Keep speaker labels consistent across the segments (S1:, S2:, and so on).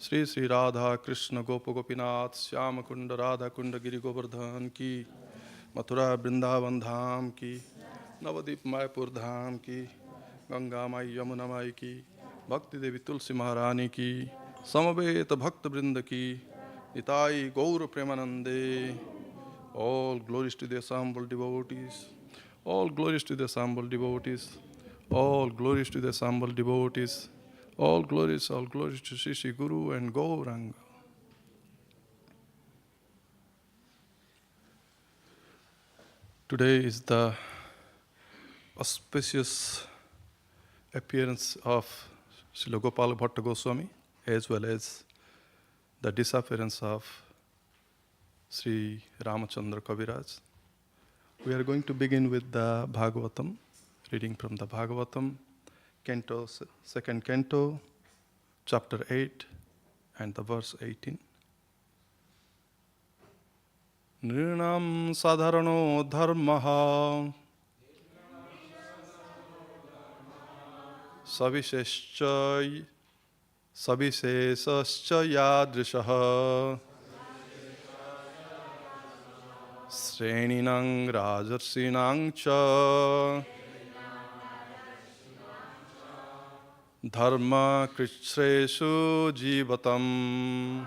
S1: श्री श्री राधा कृष्ण गोप गोपीनाथ श्याम कुंड राधा कुंड गिरि गोवर्धन की, मथुरा वृंदावन धाम की, नवदीप मायपुर धाम की, गंगा माई यमुना माई की, भक्ति देवी तुलसी महारानी की, समवेत भक्त वृंद की, निताई गौर प्रेमानंदे. All glories to the assembled devotees. All glories to the assembled devotees. All glories to the assembled devotees. All glories to Sri Sri Guru and Gauranga. Today is the auspicious appearance of Srila Gopala Bhatta Goswami, as well as the disappearance of Sri Ramachandra Kaviraj. We are going to begin with the Bhagavatam, reading from the Bhagavatam, canto, second canto, chapter 8, and the verse 18. Nrinam sadharano dharmaha savishesascha yadrishaha Sreninang rajarsinang cha dharma krishreshu jivatam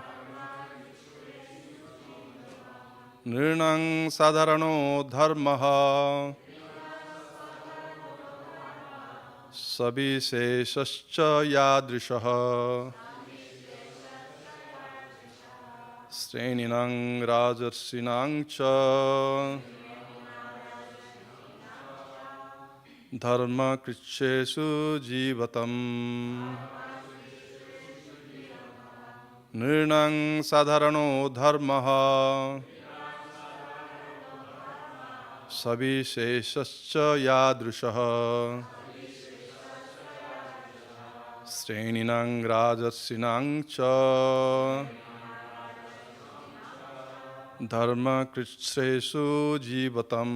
S1: nirnang sadharano dharmaha sabishesascha yadrishaha Sreninang rajarsinang cha dharma krisheshu jivatam nirnang sadharano dharmaha sabishesascha yadrishaha Sreninang rajarsinang cha dharma krishreshu jivatam.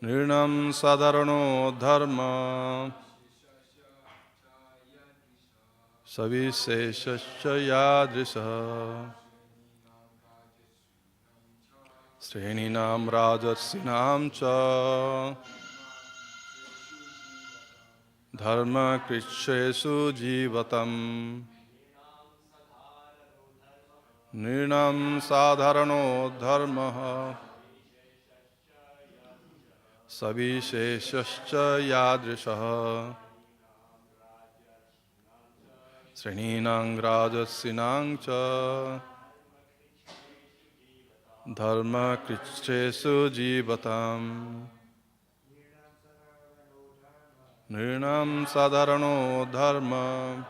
S1: Nirnam sadharano dharma savishesascha yadrisha Sreninam rajarsinam cha dharma krishreshu jivatam. Nirnam sadharano dharma savishesascha yadrisha Sreninam rajarsinam cha dharma krishreshu jivatam. Nirnam sadharano dharma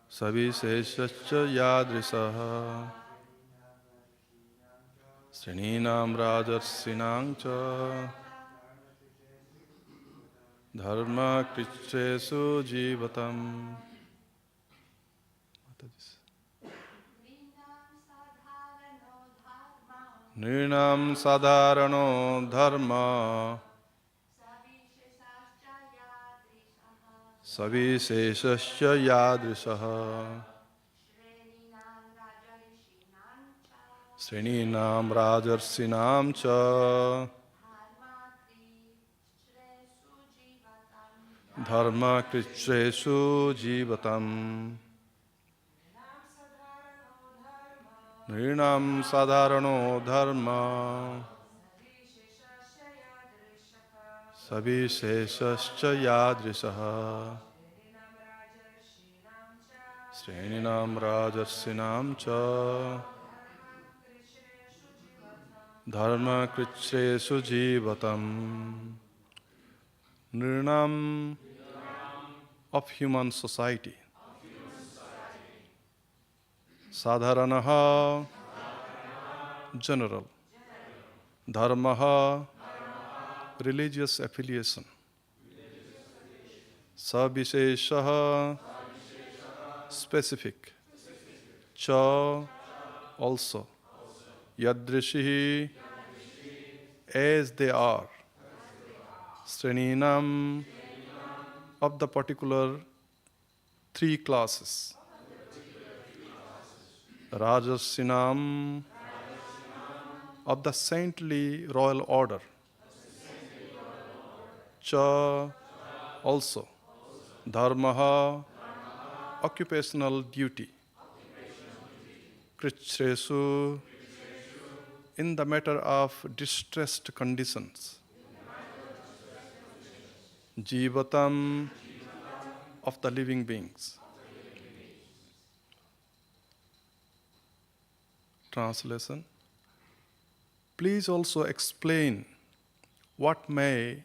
S1: savishesascha yadrisaha Sreninam rajarsinam cha dharma krishreshu jivatam. Nirnam sadharano dharma savishesascha yadrishaha Sreninam rajarsinam cha dharma krishreshu jivatam. Nirnam sadharano dharma savishesascha yadrishaha Sreninam rajarsinam cha dharma krishreshu jivatam. Nirnam of human society. Sadharanaha general. Dharmaha religious affiliation. Sabisheshaha specific. Cha also. Yadrishihi as they are, Sreninam of the particular three classes, Rajasinam of the saintly royal order, Cha also, Dharmaha occupational duty, Krichresu in the matter of distressed conditions, Jivatam of the living beings. Translation. Please also explain what may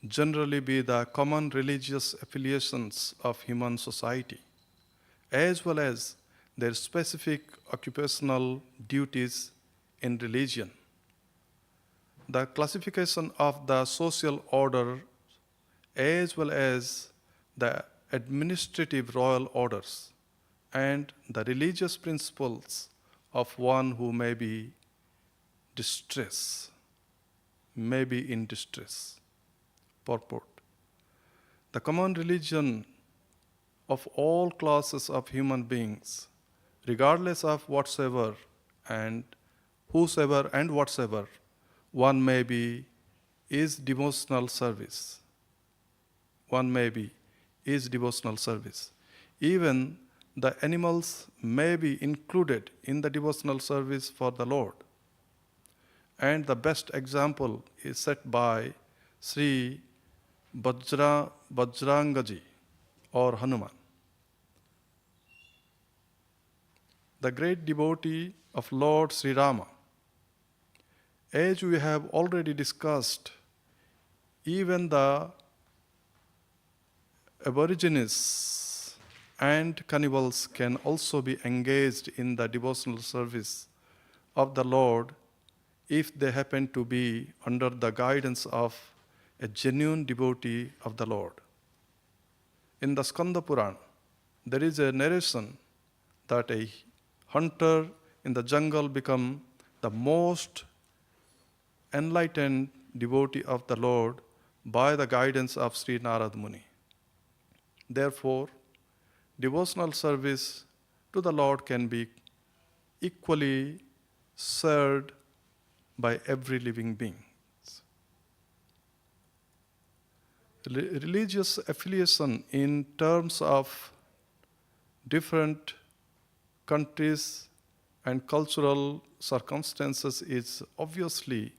S1: generally be the common religious affiliations of human society, as well as their specific occupational duties in religion. The classification of the social order as well as the administrative royal orders and the religious principles of one who may be in distress. Purport. The common religion of all classes of human beings, regardless of whatsoever and whosoever and whatsoever one may be, is devotional service. Even the animals may be included in the devotional service for the Lord. And the best example is set by Sri Bajrangaji or Hanuman, the great devotee of Lord Sri Rama. As we have already discussed, even the aborigines and cannibals can also be engaged in the devotional service of the Lord if they happen to be under the guidance of a genuine devotee of the Lord. In the Skanda Purana, there is a narration that a hunter in the jungle become the most enlightened devotee of the Lord by the guidance of Sri Narad Muni. Therefore, devotional service to the Lord can be equally served by every living being. Religious affiliation in terms of different countries and cultural circumstances is obviously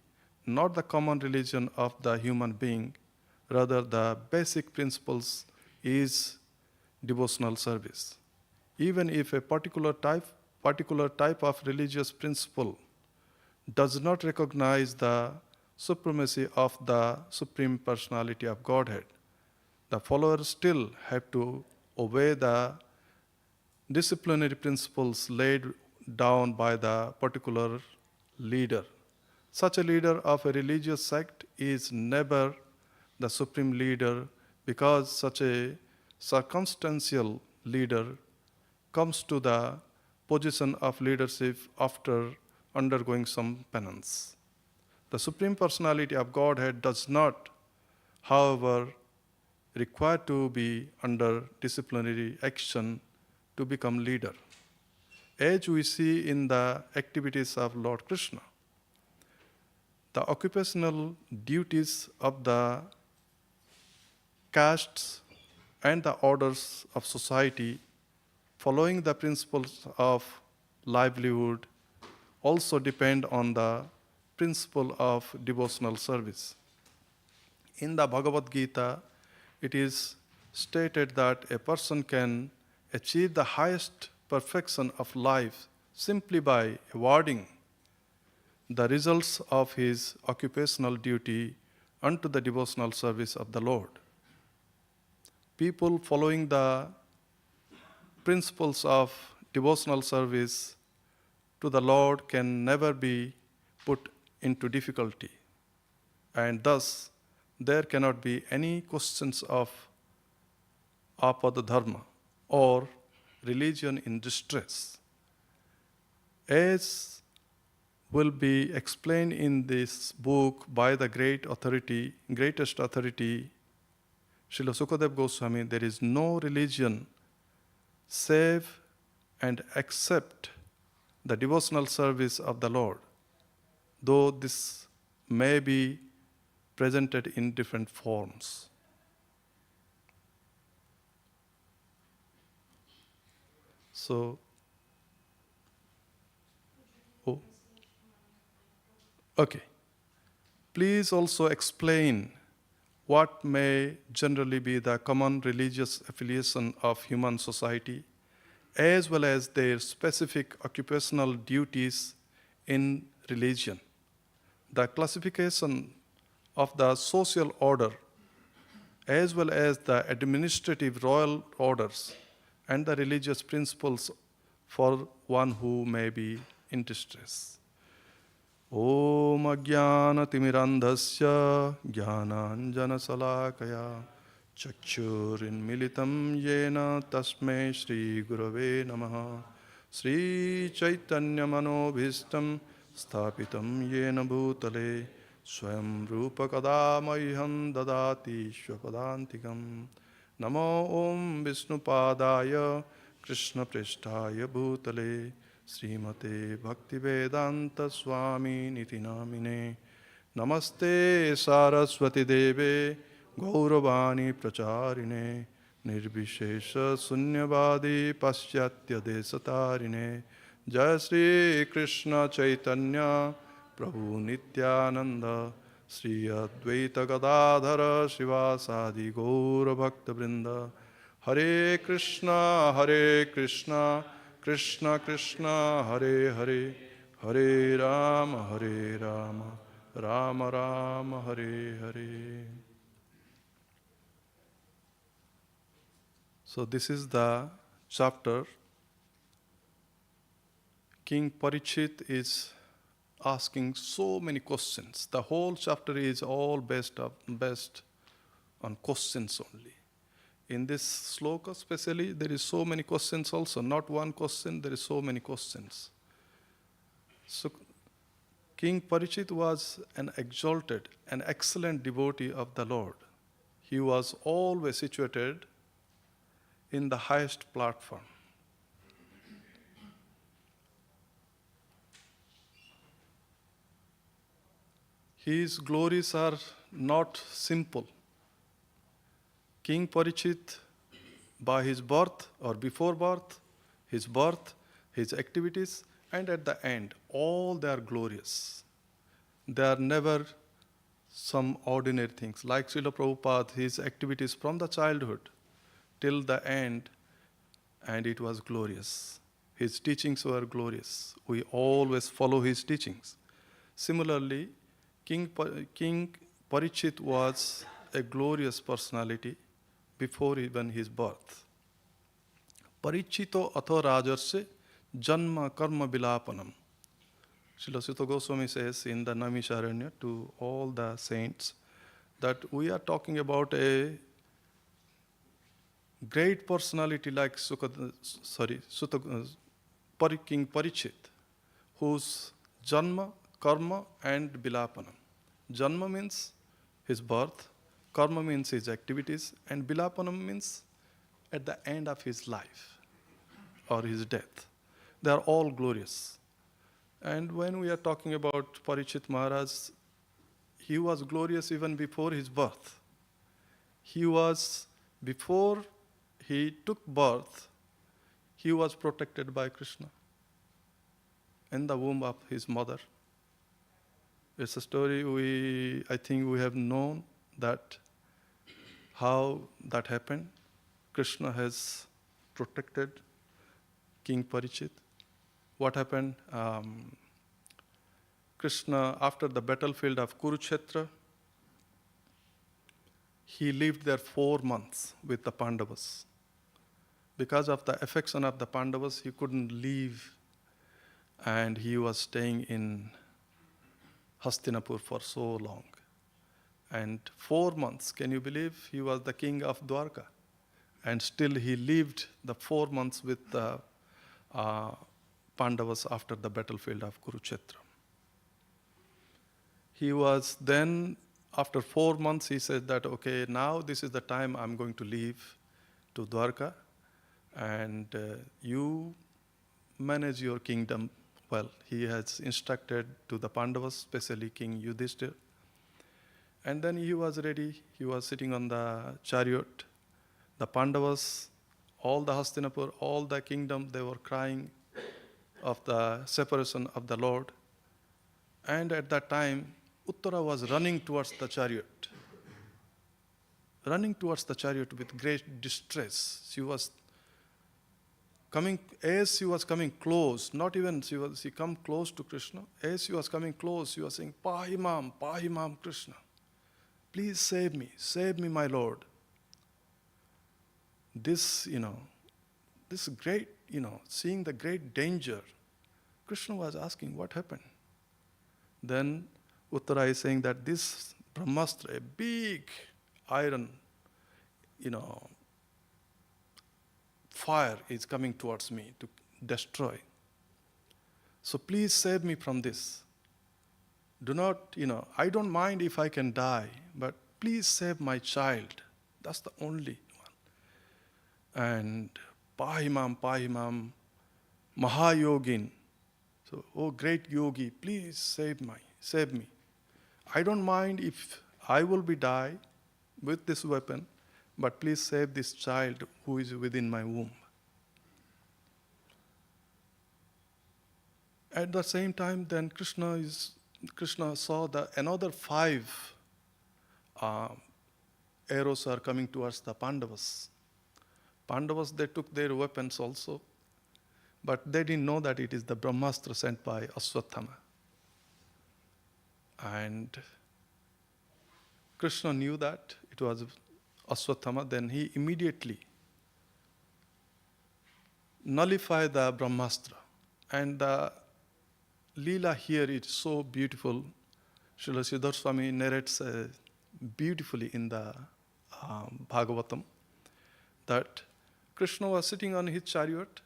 S1: not the common religion of the human being. Rather, the basic principles is devotional service. Even if a particular type of religious principle does not recognize the supremacy of the Supreme Personality of Godhead, the followers still have to obey the disciplinary principles laid down by the particular leader. Such a leader of a religious sect is never the supreme leader, because such a circumstantial leader comes to the position of leadership after undergoing some penance. The Supreme Personality of Godhead does not, however, require to be under disciplinary action to become leader. As we see in the activities of Lord Krishna, the occupational duties of the castes and the orders of society following the principles of livelihood also depend on the principle of devotional service. In the Bhagavad Gita, it is stated that a person can achieve the highest perfection of life simply by awarding the results of his occupational duty unto the devotional service of the Lord. People following the principles of devotional service to the Lord can never be put into difficulty, and thus there cannot be any questions of apadharma or religion in distress. As will be explained in this book by the greatest authority, Srila Sukadeva Goswami. There is no religion save and accept the devotional service of the Lord, though this may be presented in different forms. So, okay. Please also explain what may generally be the common religious affiliation of human society, as well as their specific occupational duties in religion. The classification of the social order, as well as the administrative royal orders and the religious principles for one who may be in distress. Om Ajnanatimirandhasya Jnananjanasalakaya Chakchurinmilitam Yena Tasmai Shri Gurave Namaha Shri Chaitanya Manobhistam Sthapitam Yena Bhutale Swayam Rupa Kadamayham Dadati Shvapadantikam Namo Om Vishnupadaya Krishna Prishtaya Bhutale Srimate Bhaktivedanta Swami Niti Namine Namaste Saraswati Deve Gauravani Pracharine Nirvishesha Sunyavadi Paschatya Desatarine Jai Sri Krishna Chaitanya Prabhu Nityananda Sri Advaita Gadadhara Shivasadi Gaura Bhakta Vrinda Hare Krishna Krishna Krishna Hare Hare Hare Rama Rama Rama Hare Hare. So this is the chapter. King Parikshit is asking so many questions. The whole chapter is all based on questions only. In this sloka especially, there is so many questions also. Not one question, there is so many questions. So King Parikshit was an exalted, an excellent devotee of the Lord. He was always situated in the highest platform. His glories are not simple. King Parikshit, by his birth or before birth, his activities, and at the end, all they are glorious. They are never some ordinary things. Like Srila Prabhupada, his activities from the childhood till the end, and it was glorious. His teachings were glorious. We always follow his teachings. Similarly, King Parikshit was a glorious personality before even his birth. Parikshito atho rajarse janma karma bilapanam. Srila Sutta Goswami says in the Naimisharanya to all the saints that we are talking about a great personality like King Parikshit, whose janma, karma and bilapanam. Janma means his birth, karma means his activities, and bilapanam means at the end of his life or his death. They are all glorious. And when we are talking about Parikshit Maharaj, he was glorious even before his birth. Before he took birth, he was protected by Krishna in the womb of his mother. It's a story I think we have known that how that happened. Krishna has protected King Parikshit. What happened? Krishna, after the battlefield of Kurukshetra, he lived there 4 months with the Pandavas. Because of the affection of the Pandavas, he couldn't leave, and he was staying in Hastinapur for so long. And 4 months, can you believe? He was the king of Dwarka. And still he lived the 4 months with the Pandavas after the battlefield of Kurukshetra. he was then, after 4 months, he said that, okay, now this is the time I'm going to leave to Dwarka, and you manage your kingdom well. He has instructed to the Pandavas, especially King Yudhishthira. And then he was ready. He was sitting on the chariot. The Pandavas, all the Hastinapur, all the kingdom, they were crying of the separation of the Lord. And at that time, Uttara was running towards the chariot. Running towards the chariot with great distress. She was coming, as she was coming close, not even she come close to Krishna. As she was coming close, she was saying, Pahimam, Krishna. Please save me, my Lord. This great, seeing the great danger, Krishna was asking, what happened? Then Uttara is saying that this Brahmastra, a big iron, fire is coming towards me to destroy. So please save me from this. Do not, I don't mind if I can die, but please save my child. That's the only one. And Pahimam, Mahayogin. So, oh great yogi, please save me. I don't mind if I will be die with this weapon, but please save this child who is within my womb. At the same time, then Krishna saw another 5 arrows are coming towards the Pandavas. Pandavas, they took their weapons also, but they didn't know that it is the Brahmastra sent by Aswathama. And Krishna knew that it was Aswathama, then he immediately nullified the Brahmastra. And the Leela here is so beautiful. Srila Siddhar Swami narrates beautifully in the Bhagavatam that Krishna was sitting on his chariot,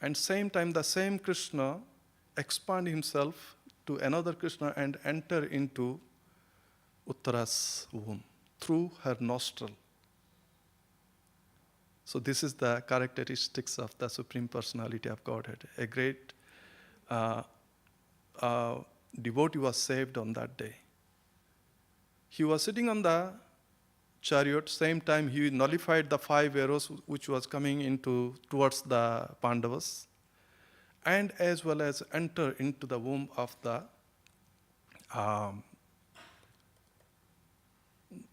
S1: and same time the same Krishna expand himself to another Krishna and enter into Uttara's womb through her nostril. So this is the characteristics of the Supreme Personality of Godhead. A great devotee was saved on that day. He was sitting on the chariot, same time he nullified the 5 arrows which was coming towards the Pandavas, and as well as enter into the womb of the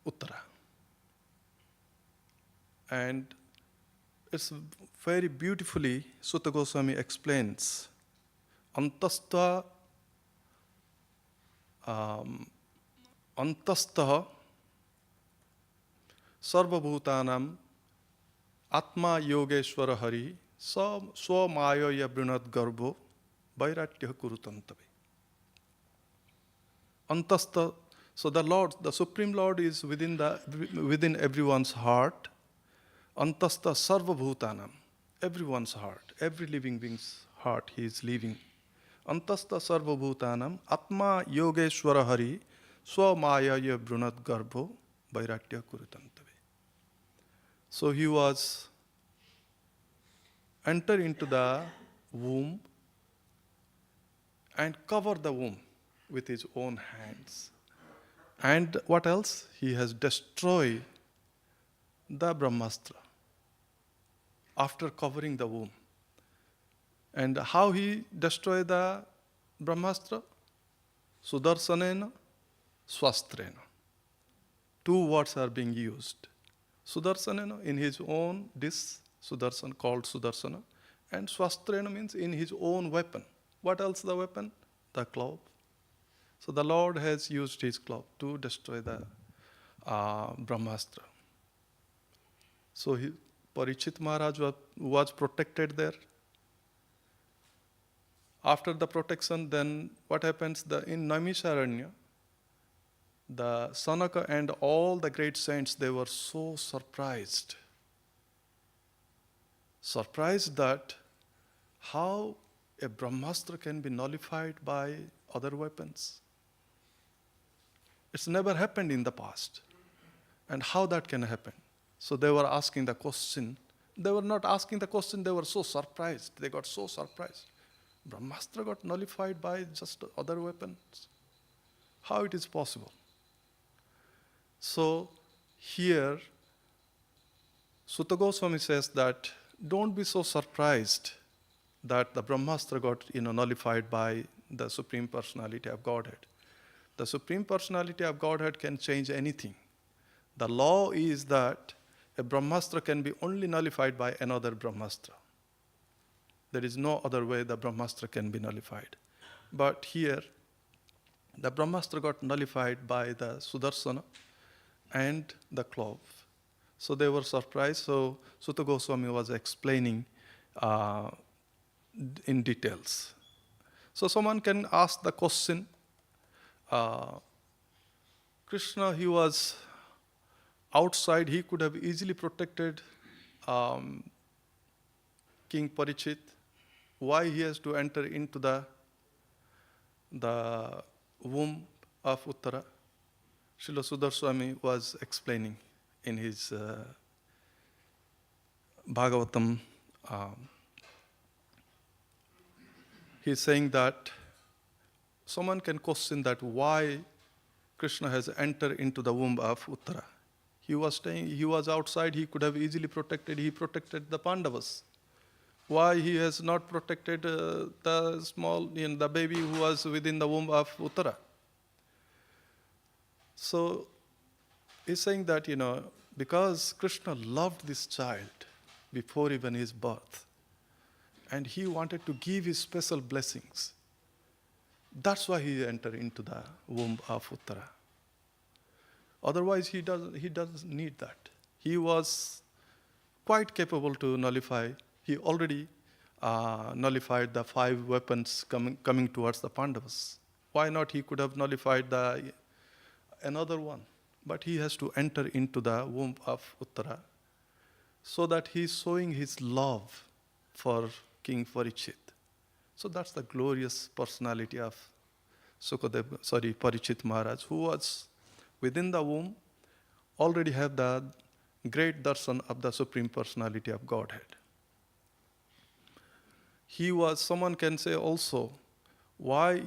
S1: Uttara. And it's very beautifully, Sutta Goswami explains, Antastha Sarvabhutanam Atma Yogeshwara Hari Swamayaya Brunat Garbho Vairatyah Kurutantave. Antastha, so the Lord, the Supreme Lord is within everyone's heart. Antastha Sarvabhutanam, everyone's heart, every living being's heart he is living. Antastha Sarvabhutanam Atma Yogeshwara Hari Swamayaya Brunat Garbho Vairatyah Kurutantave. So he was enter into the womb and cover the womb with his own hands. And what else? He has destroyed the Brahmastra after covering the womb. And how he destroyed the Brahmastra? Sudarsanena, Swastrena. 2 words are being used. Sudarsanena, in his own dish, Sudarsana, called Sudarsana, and Swastrena means in his own weapon. What else the weapon? The club. So the Lord has used his club to destroy the Brahmastra. So Parikshit Maharaj was protected there. After the protection, then what happens? In Naimisharanya, the Sanaka and all the great saints, they were so surprised. Surprised that how a Brahmastra can be nullified by other weapons. It's never happened in the past. And how that can happen? So they were asking the question. They were not asking the question, they were so surprised. They got so surprised. Brahmastra got nullified by just other weapons. How it is possible? So here, Sutta Goswami says that don't be so surprised that the Brahmastra got nullified by the Supreme Personality of Godhead. The Supreme Personality of Godhead can change anything. The law is that a Brahmastra can be only nullified by another Brahmastra. There is no other way the Brahmastra can be nullified. But here, the Brahmastra got nullified by the Sudarsana and the clove. So they were surprised. So Sutta Goswami was explaining in details. So someone can ask the question, Krishna, he was outside, he could have easily protected King Parikshit. Why he has to enter into the womb of Uttara? Srila Sudar Swami was explaining in his Bhagavatam. He's saying that someone can question that why Krishna has entered into the womb of Uttara. He was outside, he could have easily protected, he protected the Pandavas. Why he has not protected the baby who was within the womb of Uttara? So he's saying that, because Krishna loved this child before even his birth, and he wanted to give his special blessings. That's why he entered into the womb of Uttara. Otherwise, he doesn't need that. He was quite capable to nullify. He already nullified the 5 weapons coming towards the Pandavas. Why not? He could have nullified another one. But he has to enter into the womb of Uttara so that he's showing his love for King Parikshit. So that's the glorious personality of Parikshit Maharaj, who was within the womb, already have the great darshan of the Supreme Personality of Godhead. Someone can say also, why,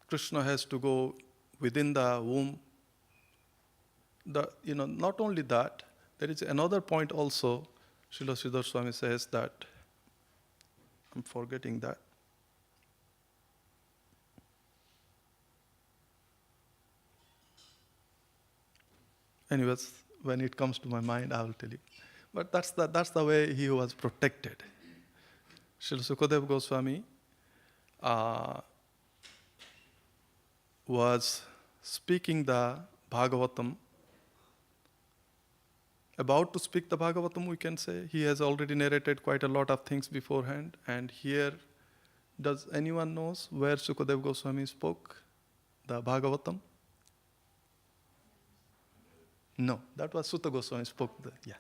S1: Krishna has to go within the womb. Not only that, there is another point also. Srila Sridhar Swami says that, I'm forgetting that. Anyways, when it comes to my mind, I will tell you. But that's the way he was protected. Srila Sukadeva Goswami was speaking the Bhagavatam. About to speak the Bhagavatam, we can say. He has already narrated quite a lot of things beforehand. And here, does anyone knows where Sukadeva Goswami spoke the Bhagavatam? No, that was Sutta Goswami spoke. Yeah.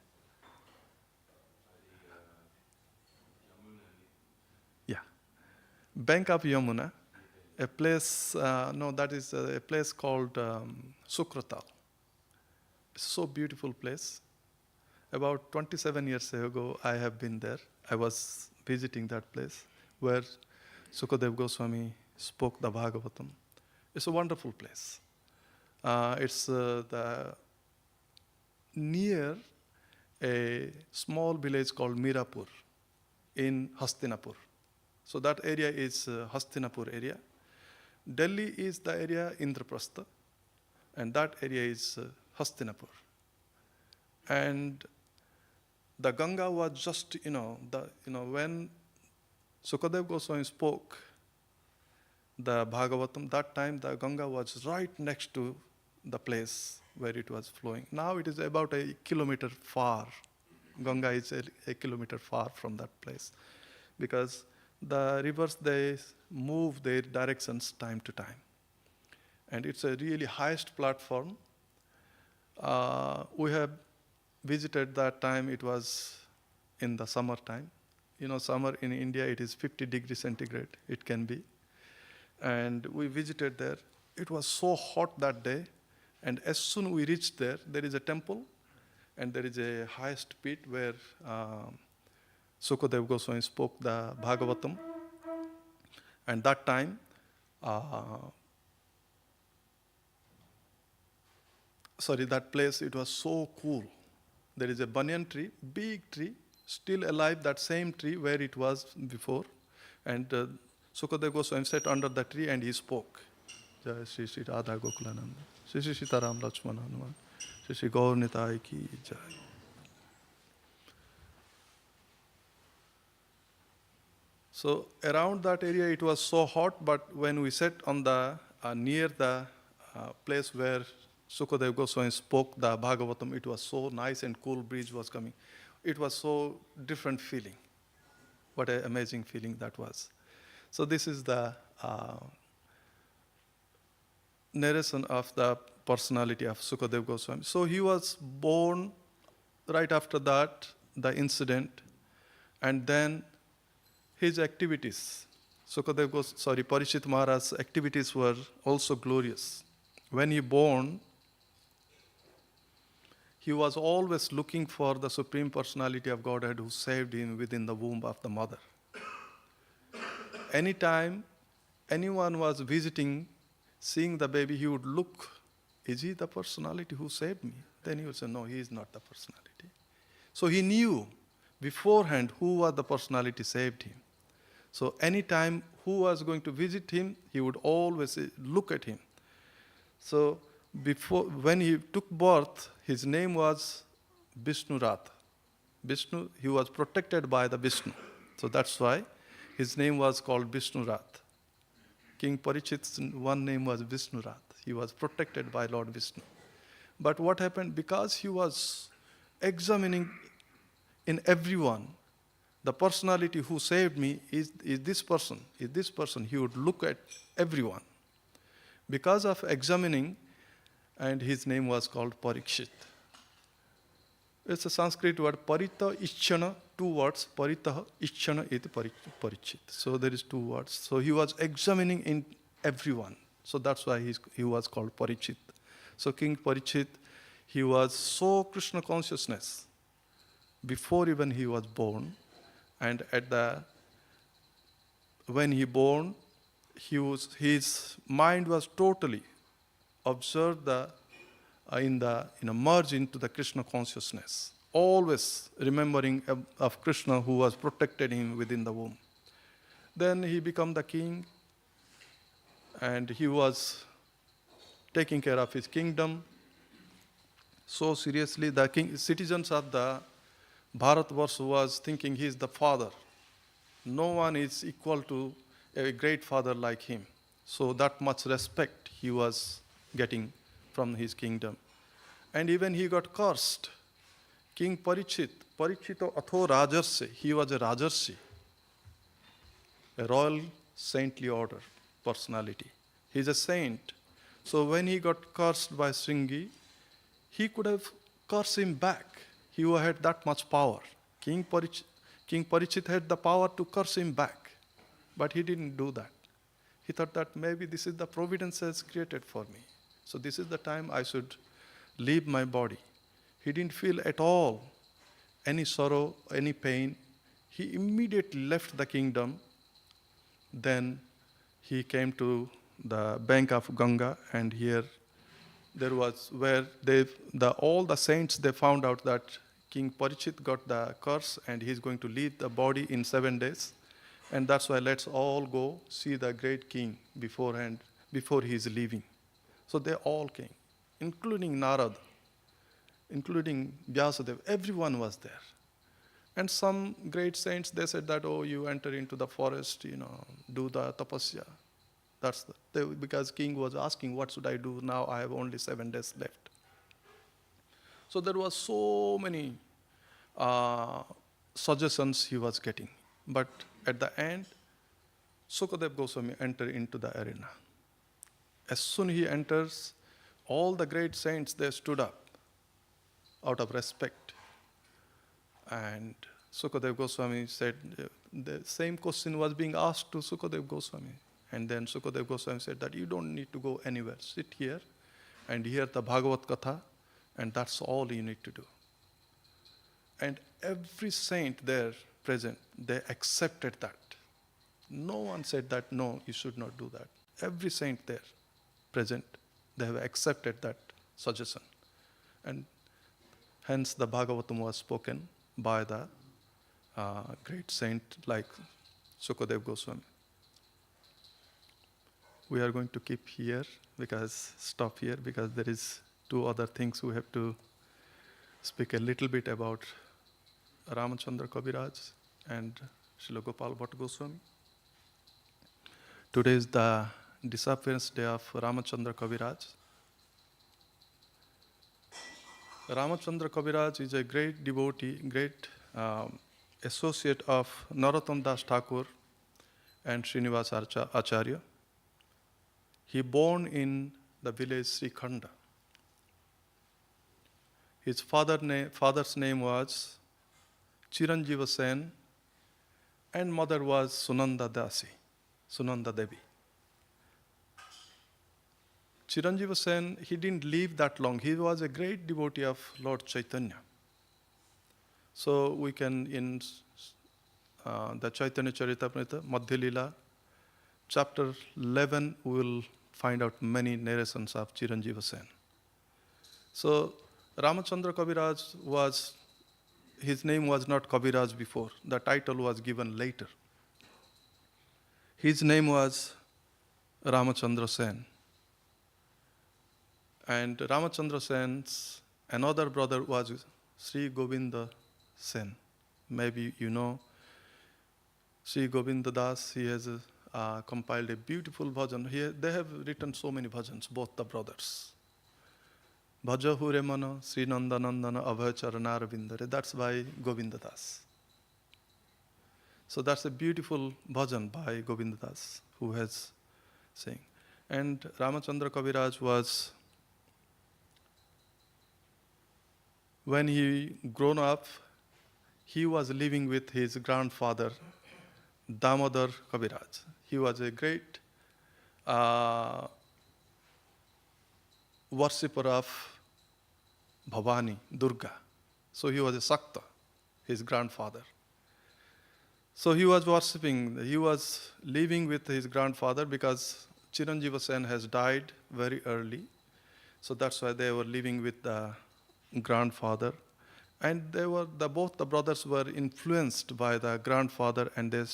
S1: Bank of Yamuna, a place, that is a place called Sukratal. It's a so beautiful place. About 27 years ago, I have been there. I was visiting that place where Sukadeva Goswami spoke the Bhagavatam. It's a wonderful place. It's near a small village called Mirapur in Hastinapur. So that area is Hastinapur area. Delhi is the area Indraprastha, and that area is Hastinapur. And the Ganga was just, when Sukadeva Goswami spoke the Bhagavatam, that time the Ganga was right next to the place where it was flowing. Now it is about a kilometer far. Ganga is a kilometer far from that place, because the rivers, they move their directions time to time. And it's a really highest platform. We have visited that time, it was in the summer time. Summer in India, it is 50 degrees centigrade, it can be. And we visited there. It was so hot that day, and as soon we reached there, there is a temple, and there is a highest pit where Sukadev Goswami spoke the Bhagavatam. And that time, that place, it was so cool. There is a banyan tree, big tree, still alive, that same tree where it was before. And Sukadev Goswami sat under the tree and he spoke. Jai Shri Shri Radha Gokulananda, Shri Shri Sitaram Lakshmana Hanuman, Shri Shri Gaur Nitai Ki Jai. So around that area it was so hot, but when we sat on the near the place where Sukadev Goswami spoke the Bhagavatam, it was so nice and cool breeze was coming. It was so different feeling. What an amazing feeling that was. So this is the narration of the personality of Sukadev Goswami. So he was born right after that, the incident, and then his activities, Parishit Maharaj's activities were also glorious. When he born, he was always looking for the Supreme Personality of Godhead who saved him within the womb of the mother. Anytime anyone was visiting, seeing the baby, he would look, is he the personality who saved me? Then he would say, no, he is not the personality. So he knew beforehand who was the personality saved him. So anytime who was going to visit him, he would always look at him. So when he took birth, his name was Vishnu Rath. Vishnu, he was protected by the Vishnu. So that's why his name was called Vishnu Rath. King Parikshit's one name was Vishnu Rath. He was protected by Lord Vishnu. But what happened? Because he was examining in everyone, the personality who saved me is this person, is this person. He would look at everyone. Because of examining, and his name was called Parikshit. It's a Sanskrit word, parita ischana, 2 words, parita ischana iti parikshit. So there is 2 words. So he was examining in everyone. So that's why he was called Parikshit. So King Parikshit, he was so Krishna consciousness before even he was born. And when he born, his mind was totally observed merge into the Krishna consciousness, always remembering of Krishna who was protected him within the womb. Then he became the king, and he was taking care of his kingdom so seriously. The citizens of the Bharatvarsha was thinking he is the father. No one is equal to a great father like him. So that much respect he was getting from his kingdom. And even he got cursed. King Parikshito Atho Rajarsi, he was a Rajarsi, a royal saintly order personality. He is a saint. So when he got cursed by Sringi, he could have cursed him back. He had that much power. King Parikshit had the power to curse him back, but he didn't do that. He thought that maybe this is the providence has created for me. So this is the time I should leave my body. He didn't feel at all any sorrow, any pain. He immediately left the kingdom. Then he came to the bank of Ganga, and here there was where all the saints, they found out that King Parikshit got the curse and he's going to leave the body in 7 days. And that's why let's all go see the great king beforehand, before he is leaving. So they all came, including Narad, including Vyasadeva. Everyone was there. And some great saints, they said that, oh, you enter into the forest, do the tapasya. Because king was asking, what should I do now? I have only 7 days left. So there was so many suggestions he was getting. But at the end, Sukadev Goswami entered into the arena. As soon he enters, all the great saints, they stood up out of respect. And Sukadev Goswami said, the same question was being asked to Sukadev Goswami. And then Sukadeva Goswami said that you don't need to go anywhere. Sit here and hear the Bhagavad Katha, and that's all you need to do. And every saint there present, they accepted that. No one said that, no, you should not do that. Every saint there present, they have accepted that suggestion. And hence the Bhagavatam was spoken by the great saint like Sukadeva Goswami. We are going to stop here because there is 2 other things we have to speak a little bit about Ramachandra Kaviraj and Srila Gopal Bhatta Goswami. Today is the disappearance day of Ramachandra Kaviraj. Ramachandra Kaviraj is a great devotee, great associate of Narottam Das Thakur and Srinivas Acharya. He born in the village Srikhanda. His father's name was Chiranjiva Sen, and mother was Sunanda Devi. Chiranjiva Sen, he didn't live that long. He was a great devotee of Lord Chaitanya. So we can, in the Chaitanya Charitamrita, Madhya Lila, chapter 11, we will find out many narrations of Chiranjiva Sen. So Ramachandra Kaviraj his name was not Kaviraj before. The title was given later. His name was Ramachandra Sen. And Ramachandra Sen's another brother was Sri Govinda Sen. Maybe you know Sri Govinda Das. He has compiled a beautiful bhajan. They have written so many bhajans, both the brothers. Bhaja Hure Mana, Sri Nanda Nandana Abhay Charanar Vindare. That's by Govinda Das. So that's a beautiful bhajan by Govinda Das, who has saying. And Ramachandra Kaviraj was, when he grown up, he was living with his grandfather, Damodar Kaviraj. He was a great worshipper of Bhavani, Durga. So he was a Sakta, his grandfather. So he was living with his grandfather because Chiranjiva Sen has died very early. So that's why they were living with the grandfather. And both the brothers were influenced by the grandfather, and they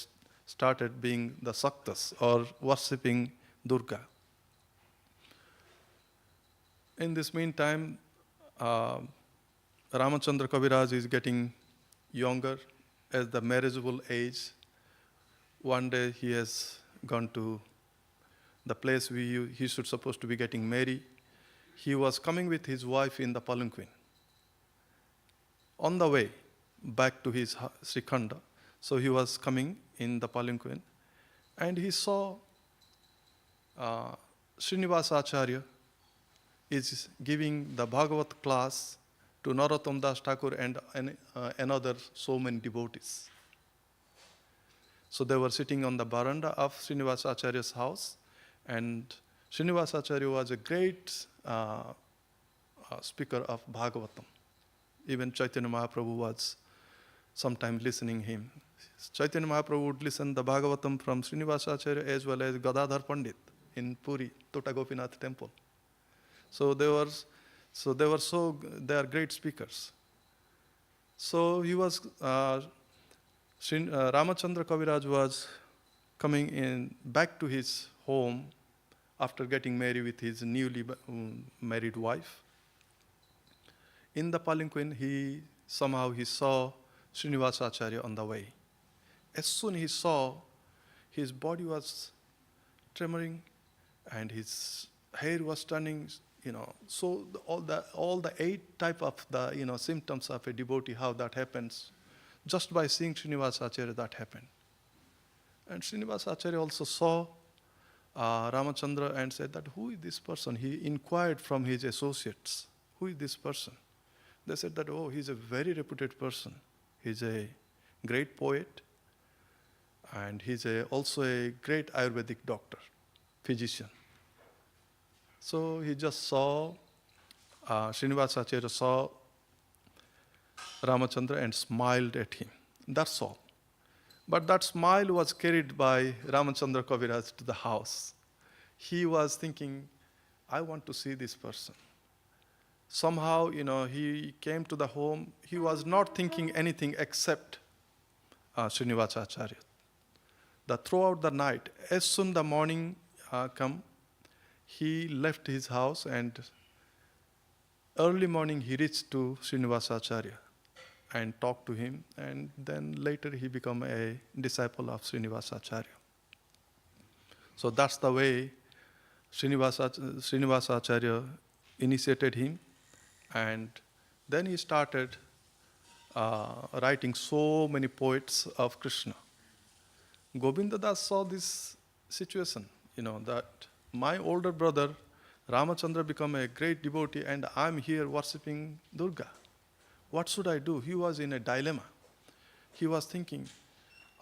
S1: started being the Saktas, or worshipping Durga. In this meantime, Ramachandra Kaviraj is getting younger at the marriageable age. One day he has gone to the place where he should supposed to be getting married. He was coming with his wife in the palanquin. On the way back to his Srikhanda, so he was coming in the palanquin, and he saw Srinivas Acharya is giving the Bhagavat class to Narottam Das Thakur and another so many devotees. So they were sitting on the veranda of Srinivas Acharya's house, and Srinivas Acharya was a great speaker of Bhagavatam. Even Chaitanya Mahaprabhu was sometimes listening him. Chaitanya Mahaprabhu would listen the Bhagavatam from Srinivas Acharya as well as Gadadhar Pandit in Puri, Tota Gopinath temple. So they are great speakers. So he was, Ramachandra Kaviraj was coming in back to his home after getting married with his newly married wife. In the palanquin, he saw Srinivas Acharya on the way. As soon as he saw, his body was tremoring and his hair was turning, So all the 8 type of the symptoms of a devotee, how that happens, just by seeing Srinivas Acharya, that happened. And Srinivas Acharya also saw Ramachandra and said that, who is this person? He inquired from his associates, who is this person? They said that, oh, he's a very reputed person. He's a great poet, and he's also a great Ayurvedic doctor, physician. So he just saw, Srinivasacharya saw Ramachandra and smiled at him. That's all. But that smile was carried by Ramachandra Kaviraj to the house. He was thinking, I want to see this person. Somehow, he came to the home. He was not thinking anything except Srinivasacharya. Throughout the night, as soon the morning come, he left his house, and early morning he reached to Srinivasacharya and talked to him, and then later he became a disciple of Srinivasacharya. So that's the way Srinivasacharya initiated him, and then he started writing so many poets of Krishna. Govinda Das saw this situation, that my older brother Ramachandra became a great devotee and I'm here worshipping Durga. What should I do? He was in a dilemma. He was thinking,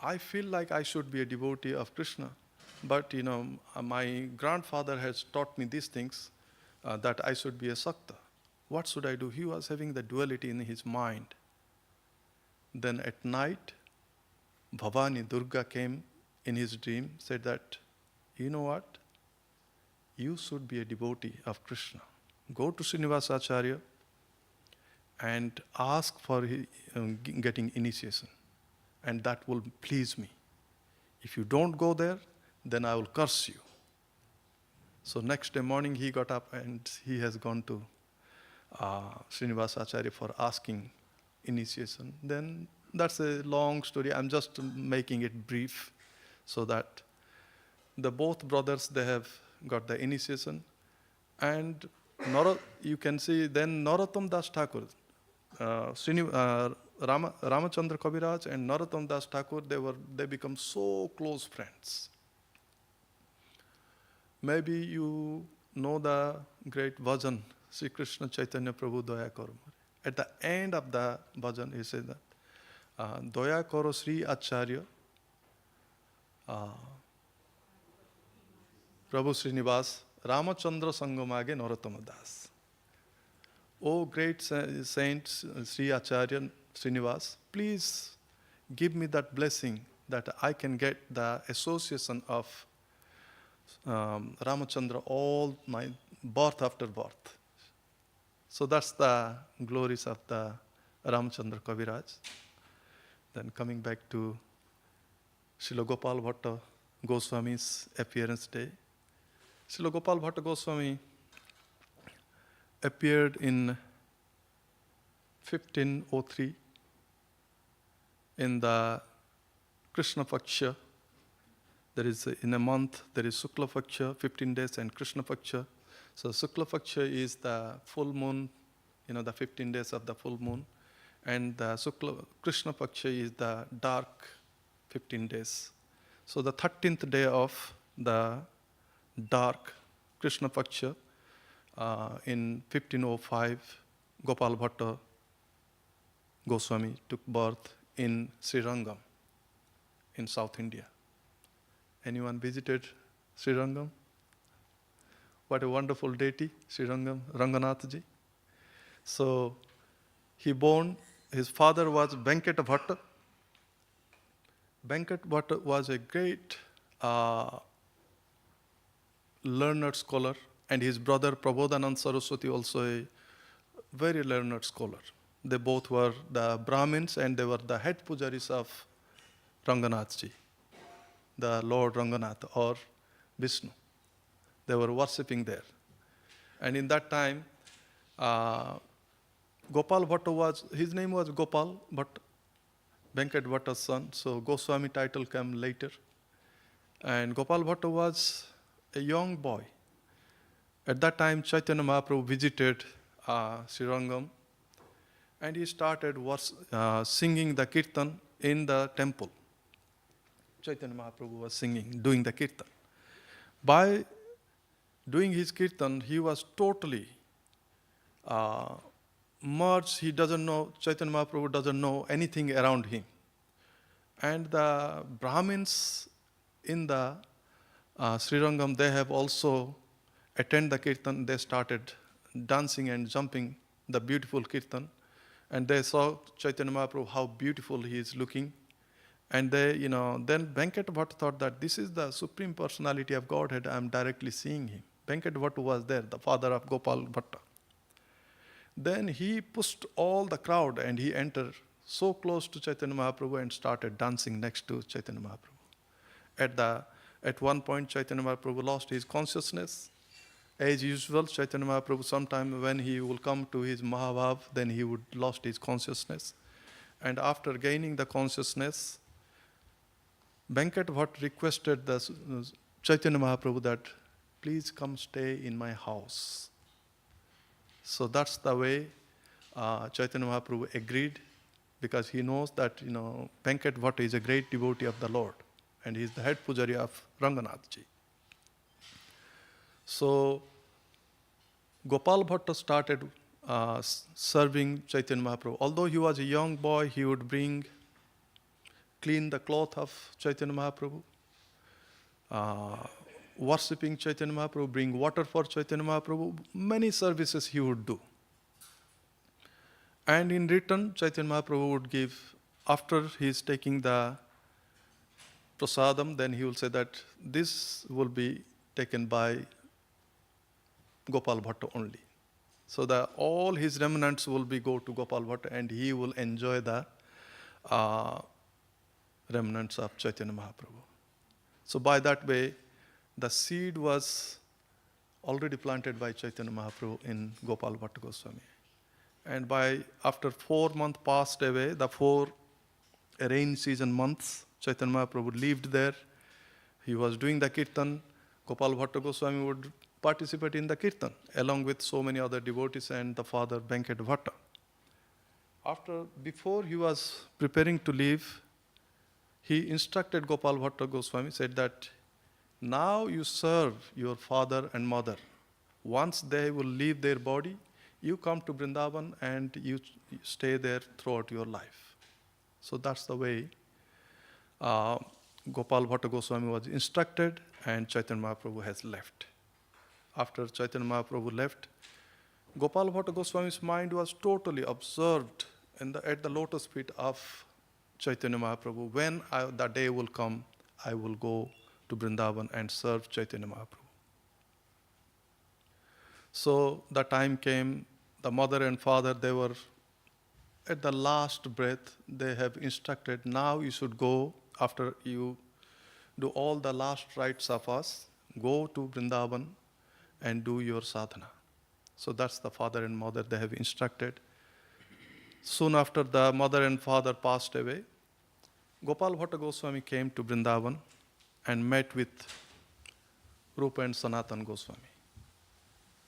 S1: I feel like I should be a devotee of Krishna, but my grandfather has taught me these things, that I should be a Sakta. What should I do? He was having the duality in his mind. Then at night, Bhavani, Durga, came in his dream, said that, you know what? You should be a devotee of Krishna. Go to Srinivasacharya and ask for getting initiation, and that will please me. If you don't go there, then I will curse you. So next day morning he got up and he has gone to Srinivasacharya for asking initiation. Then that's a long story. I'm just making it brief so that the both brothers, they have got the initiation. And you can see then Narottam Das Thakur, Ramachandra Kaviraj and Narottam Das Thakur, they become so close friends. Maybe you know the great bhajan, Sri Krishna Chaitanya Prabhu Daya Karo. At the end of the bhajan, he said that, Daya Karo Sri Acharya, Prabhu Srinivas, Ramachandra Sangamage Narottama Das. Oh great Saint Sri Acharya Srinivas, please give me that blessing that I can get the association of Ramachandra all my birth after birth. So that's the glories of the Ramachandra Kaviraj. Then coming back to Srila Gopal Bhatta Goswami's appearance day. Srila Gopal Bhatta Goswami appeared in 1503 in the Krishna Paksha. There is, in a month, there is Shukla Paksha, 15 days, and Krishna Paksha. So Shukla Paksha is the full moon, the 15 days of the full moon. And the Krishna Paksha is the dark 15 days. So the 13th day of the dark Krishna Paksha, in 1505, Gopal Bhatta Goswami took birth in Srirangam in South India. Anyone visited Srirangam? What a wonderful deity, Srirangam, Ranganathji. So his father was Venkat Bhatta. Venkat Bhatta was a great learned scholar, and his brother Prabodhanand Saraswati also a very learned scholar. They both were the Brahmins and they were the head pujaris of Ranganathji, the Lord Ranganath or Vishnu. They were worshipping there. And in that time, Gopal Bhatta his name was Gopal, but Venkat Bhatta's son, so Goswami title came later. And Gopal Bhatta was a young boy. At that time, Chaitanya Mahaprabhu visited Srirangam, and he started singing the kirtan in the temple. Chaitanya Mahaprabhu was doing the kirtan. By doing his kirtan, he was totally merged. Chaitanya Mahaprabhu doesn't know anything around him. And the Brahmins in the Srirangam, they have also attended the kirtan. They started dancing and jumping the beautiful kirtan. And they saw Chaitanya Mahaprabhu, how beautiful he is looking. And they, then Venkat Bhatt thought that this is the Supreme Personality of Godhead. I am directly seeing him. Venkat Bhatt was there, the father of Gopal Bhatta. Then he pushed all the crowd and he entered so close to Chaitanya Mahaprabhu and started dancing next to Chaitanya Mahaprabhu. At one point, Chaitanya Mahaprabhu lost his consciousness. As usual, Chaitanya Mahaprabhu, sometime when he will come to his Mahabhav, then he would lost his consciousness. And after gaining the consciousness, Venkat Bhatt requested the Chaitanya Mahaprabhu that, please come stay in my house. So that's the way Chaitanya Mahaprabhu agreed, because he knows that Venkat Bhatt is a great devotee of the Lord and he is the head pujari of Ranganathji. So Gopal Bhatta started serving Chaitanya Mahaprabhu. Although he was a young boy, he would clean the cloth of Chaitanya Mahaprabhu, worshipping Chaitanya Mahaprabhu, bring water for Chaitanya Mahaprabhu, many services he would do. And in return, Chaitanya Mahaprabhu would give, after he is taking the prasadam, then he will say that this will be taken by Gopal Bhatta only. So that all his remnants will go to Gopal Bhatta and he will enjoy the remnants of Chaitanya Mahaprabhu. So by that way, the seed was already planted by Chaitanya Mahaprabhu in Gopal Bhatta Goswami. And after 4 months passed away, the 4 rain season months, Chaitanya Mahaprabhu lived there. He was doing the kirtan. Gopal Bhatta Goswami would participate in the kirtan along with so many other devotees and the father Venkat Bhatta. Before he was preparing to leave, he instructed Gopal Bhatta Goswami, said that now you serve your father and mother. Once they will leave their body, you come to Vrindavan and you stay there throughout your life. So that's the way Gopal Bhatta Goswami was instructed, and Chaitanya Mahaprabhu has left. After Chaitanya Mahaprabhu left, Gopal Bhatta Goswami's mind was totally absorbed at the lotus feet of Chaitanya Mahaprabhu. When the day will come, I will go to Vrindavan and serve Chaitanya Mahaprabhu. So the time came, the mother and father, they were at the last breath, they have instructed, now you should go, after you do all the last rites of us, go to Vrindavan and do your sadhana. So that's the father and mother, they have instructed. Soon after the mother and father passed away, Gopal Bhatta Goswami came to Vrindavan and met with Rupa and Sanatan Goswami.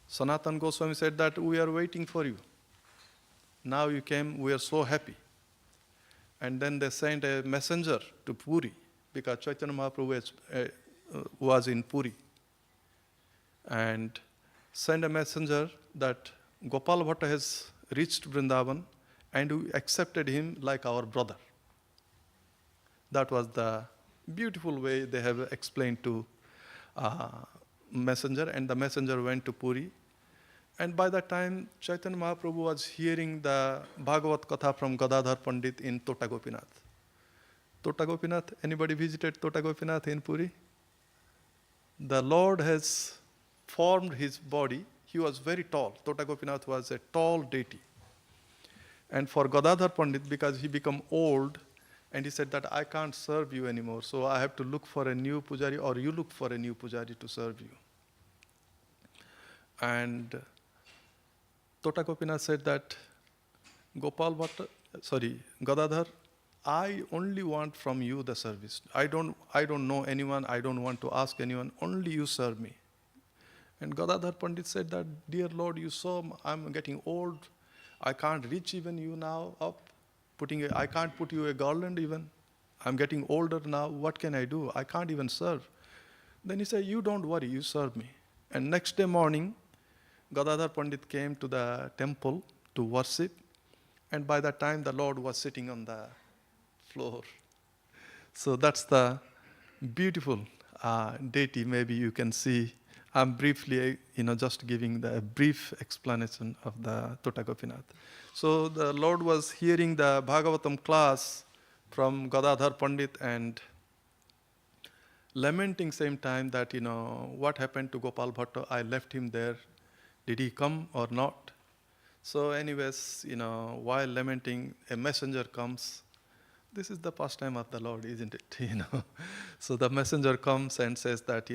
S1: Sanatan Goswami said that we are waiting for you. Now you came, we are so happy. And then they sent a messenger to Puri, because Chaitanya Mahaprabhu was in Puri. And sent a messenger that Gopal Bhatta has reached Vrindavan and we accepted him like our brother. That was the beautiful way they have explained to messenger, and the messenger went to Puri. And by that time, Chaitanya Mahaprabhu was hearing the Bhagavat Katha from Gadadhar Pandit in Tota Gopinath. Tota Gopinath, anybody visited Tota Gopinath in Puri? The Lord has formed his body. He was very tall. Tota Gopinath was a tall deity. And for Gadadhar Pandit, because he became old, and he said that I can't serve you anymore, so I have to look for a new pujari, or you look for a new pujari to serve you. And Tota Gopinath said that Gadadhar, I only want from you the service. I don't know anyone, I don't want to ask anyone, only you serve me. And Gadadhar Pandit said that, dear Lord, you saw I'm getting old, I can't reach even you now up. I can't put you a garland even. I'm getting older now, what can I do? I can't even serve. Then he said, you don't worry, you serve me. And next day morning, Gadadhar Pandit came to the temple to worship, and by that time the Lord was sitting on the floor. So that's the beautiful deity. Maybe you can see. I'm briefly, just giving the brief explanation of the Tota Gopinath. So the Lord was hearing the Bhagavatam class from Gadadhar Pandit and lamenting same time that, what happened to Gopal Bhatta? I left him there. Did he come or not? So anyways, while lamenting, a messenger comes. This is the pastime of the Lord, isn't it? So the messenger comes and says that,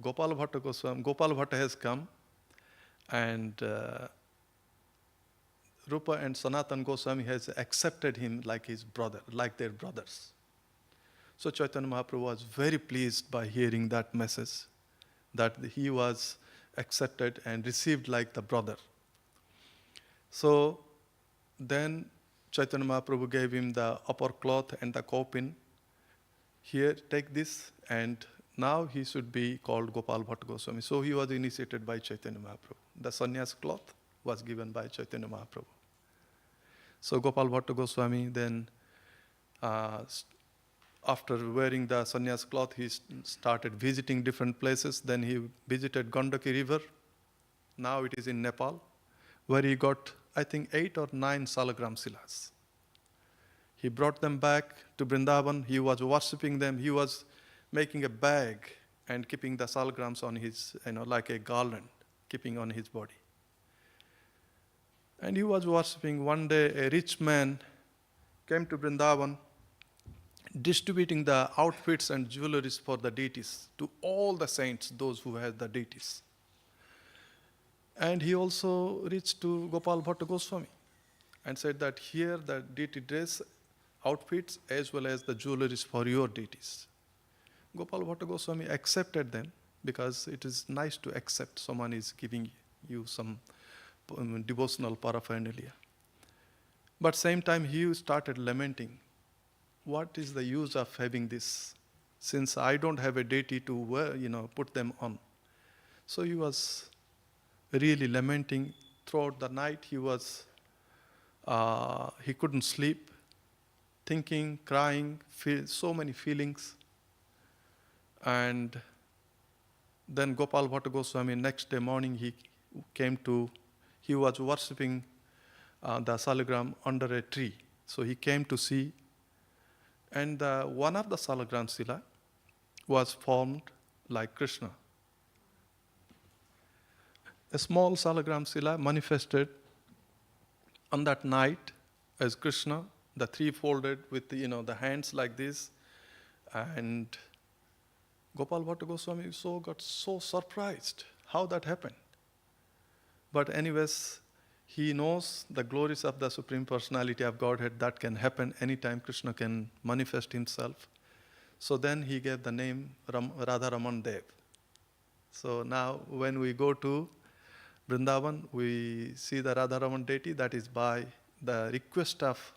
S1: Gopal Bhatta has come, and Rupa and Sanatan Goswami has accepted him like his brother, like their brothers. So Chaitanya Mahaprabhu was very pleased by hearing that message, that he was accepted and received like the brother. So then Chaitanya Mahaprabhu gave him the upper cloth and the kaupin. Here, take this, and now he should be called Gopal Bhatta Goswami. So he was initiated by Chaitanya Mahaprabhu. The sannyas cloth was given by Chaitanya Mahaprabhu. So Gopal Bhatta Goswami then, after wearing the sannyas cloth, he started visiting different places. Then he visited Gandaki river. Now it is in Nepal, where he got, I think, 8 or 9 salagram silas. He brought them back to Vrindavan. He was worshipping them. He was making a bag and keeping the salagrams on his, like a garland, keeping on his body. And he was worshipping. One day, a rich man came to Vrindavan, distributing the outfits and jewelries for the deities to all the saints, those who had the deities. And he also reached to Gopal Bhatta Goswami and said that here the deity dress, outfits, as well as the jewelries for your deities. Gopal Bhatta Goswami accepted them because it is nice to accept someone is giving you some devotional paraphernalia. But same time he started lamenting, what is the use of having this, since I don't have a deity to wear, put them on. So he was really lamenting throughout the night. He couldn't sleep, thinking, crying, so many feelings. And then Gopal Bhatta Goswami, next day morning, he was worshipping the salagram under a tree. So he came to see, and one of the salagram sila was formed like Krishna. A small salagram sila manifested on that night as Krishna, the three folded with the hands like this, and Gopal Bhatta Goswami got so surprised how that happened. But anyways, he knows the glories of the Supreme Personality of Godhead, that can happen anytime Krishna can manifest himself. So then he gave the name Radha Raman Dev. So now when we go to Vrindavan, we see the Radha Raman deity. That is by the request of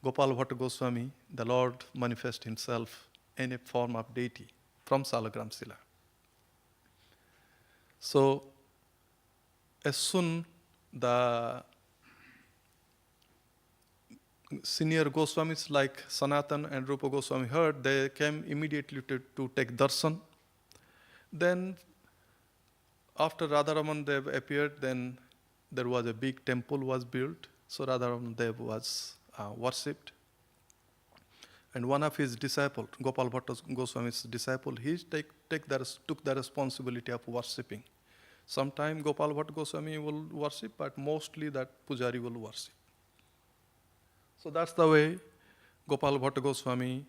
S1: Gopal Bhatta Goswami, the Lord manifest himself in a form of deity from Salagram Sila. So as soon the senior Goswamis like Sanatan and Rupa Goswami heard, they came immediately to take darshan. Then after Radharaman Dev appeared, then there was a big temple was built. So Radharaman Dev was worshipped. And one of his disciples, Gopal Bhatta Goswami's disciple, he took the responsibility of worshipping. Sometime Gopal Bhatta Goswami will worship, but mostly that Pujari will worship. So that's the way Gopal Bhatta Goswami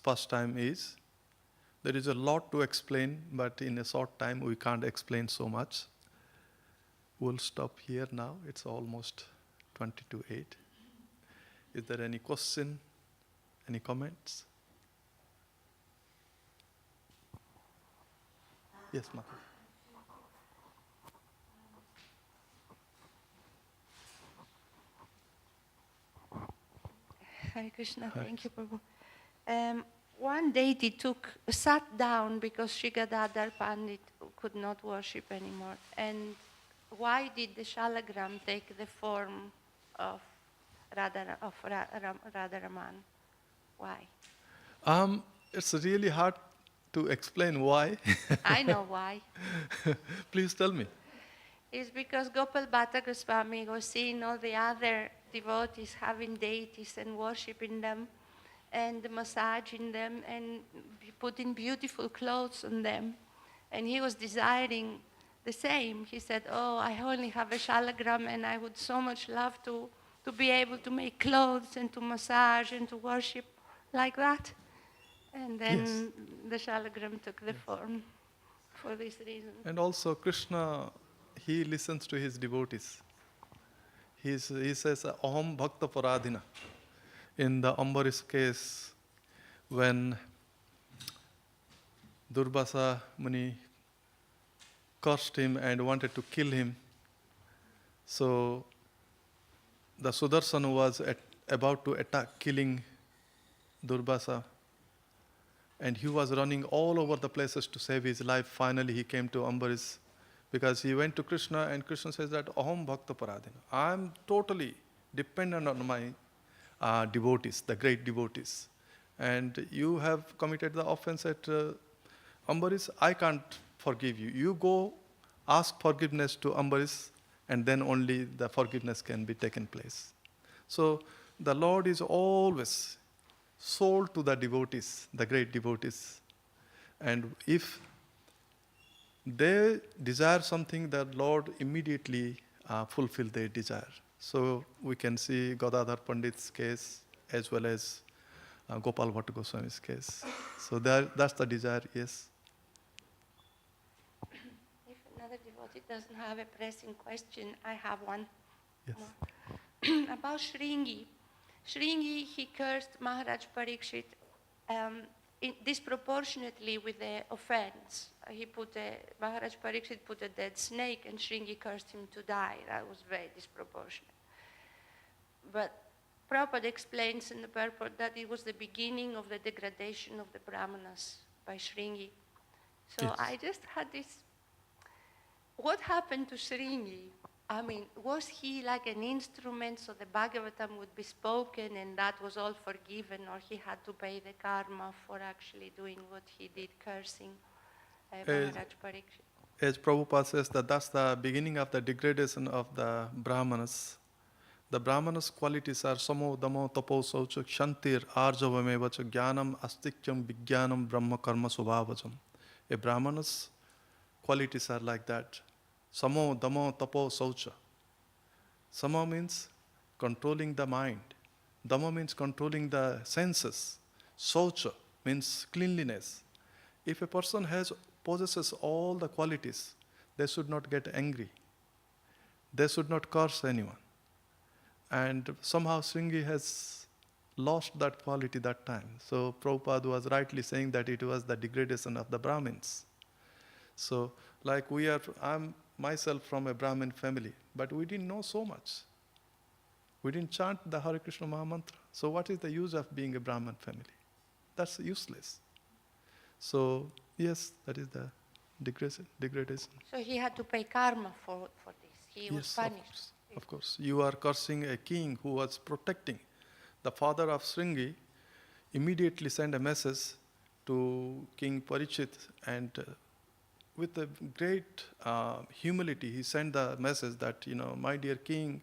S1: pastime is. There is a lot to explain, but in a short time we can't explain so much. We'll stop here now. It's almost 20 to 8. Is there any question, any comments? Yes, Mata.
S2: Hare Krishna, thank you, Prabhu. One deity sat down because Sri Gadadhar Pandit could not worship anymore. And why did the shalagram take the form of Radharaman. Why?
S1: It's really hard to explain why.
S2: I know why.
S1: Please tell me.
S2: It's because Gopal Bhatta Goswami was seeing all the other devotees having deities and worshipping them and massaging them and putting beautiful clothes on them. And he was desiring the same. He said, oh, I only have a shalagram and I would so much love to be able to make clothes and to massage and to worship like that. And then the shalagram took the form for this reason.
S1: And also Krishna, he listens to his devotees. He says, Aham Bhakta Paradhina. In the Ambarish case, when Durvasa Muni cursed him and wanted to kill him, so the Sudarsana was about to attack, killing Durvasa, and he was running all over the places to save his life. Finally, he came to Ambarish because he went to Krishna, and Krishna says that Aham Bhakta Paradhina. I am totally dependent on my devotees, the great devotees. And you have committed the offense at Ambarish, I can't forgive you. You go ask forgiveness to Ambarish, and then only the forgiveness can be taken place. So the Lord is always sold to the devotees, the great devotees. And if they desire something, the Lord immediately fulfill their desire. So we can see Gadadhar Pandit's case as well as Gopal Bhatta Goswami's case. So that's the desire, yes.
S2: If another devotee doesn't have a pressing question, I have one.
S1: Yes.
S2: More. About Shringi. Shringi, he cursed Maharaj Parikshit disproportionately with the offense. Maharaj Parikshit put a dead snake and Shringi cursed him to die. That was very disproportionate. But Prabhupada explains in the purport that it was the beginning of the degradation of the Brahmanas by Shringi. So
S1: Yes.
S2: I just had this, what happened to Shringi? I mean, was he like an instrument so the Bhagavatam would be spoken and that was all forgiven, or he had to pay the karma for actually doing what he did, cursing Maharaj Parikshit?
S1: As Prabhupada says, that's the beginning of the degradation of the Brahmanas. The Brahmanas' qualities are samo, damo, tapo, saucha, kshantir, arjavamevacha, jnanam, astikyam, vijnanam, brahma, karma, subhavajam. A Brahmana's qualities are like that. Samo, damo, tapo, saucha. Samo means controlling the mind. Damo means controlling the senses. Saucha means cleanliness. If a person possesses all the qualities, they should not get angry. They should not curse anyone. And somehow Shringi has lost that quality that time. So Prabhupada was rightly saying that it was the degradation of the Brahmins. So like I'm myself from a Brahmin family, but we didn't know so much. We didn't chant the Hare Krishna Mahamantra. So what is the use of being a Brahmin family? That's useless. So yes, that is the degradation.
S2: So he had to pay karma for this. He was punished.
S1: Of course. You are cursing a king who was protecting. The father of Shringi immediately sent a message to King Parikshit, and with a great humility, he sent the message that, my dear king,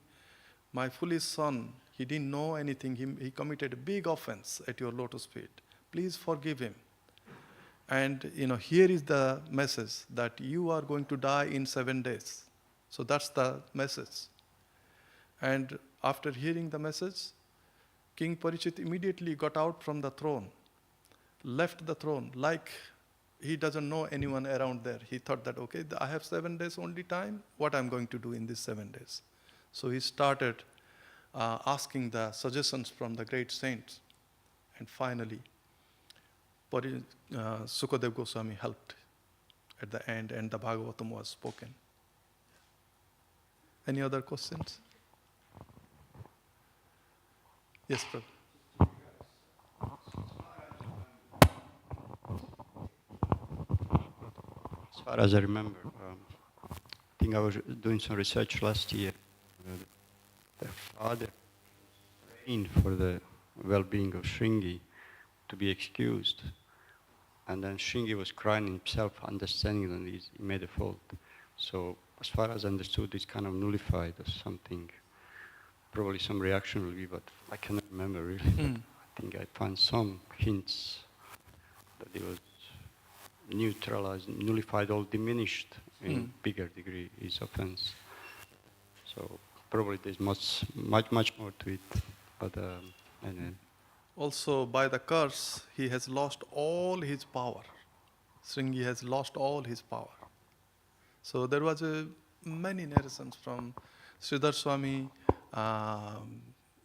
S1: my foolish son, he didn't know anything. He committed a big offense at your lotus feet. Please forgive him. And, here is the message that you are going to die in 7 days. So that's the message. And after hearing the message, King Parikshit immediately got out from the throne, left the throne, like he doesn't know anyone around there. He thought that, okay, I have 7 days only time, what I'm going to do in these 7 days? So he started asking the suggestions from the great saints. And finally, Sukadev Goswami helped at the end, and the Bhagavatam was spoken. Any other questions? Yes, Prabhu.
S3: As far as I remember, I think I was doing some research last year. The father mean for the well-being of Shringi to be excused. And then Shringi was crying himself, understanding that he made a fault. So as far as I understood, it's kind of nullified or something. Probably some reaction will be, but I cannot remember really. But I think I found some hints that it was neutralized, nullified, or diminished in bigger degree his offense. So probably there's much more to it. But anyway.
S1: Also, by the curse, he has lost all his power. Sringi has lost all his power. So there was many narrations from Sridhar Swami,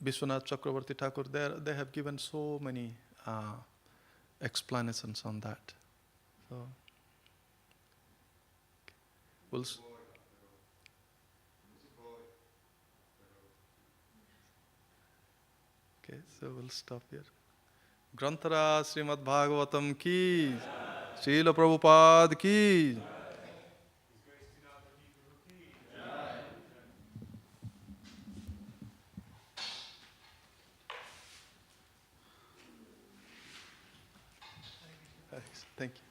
S1: Vishwanath Chakravarti Thakur. They have given so many explanations on that. So we'll okay, so we'll stop here. Grantara Srimad Bhagavatam ki, Srila Prabhupada ki. Thank you.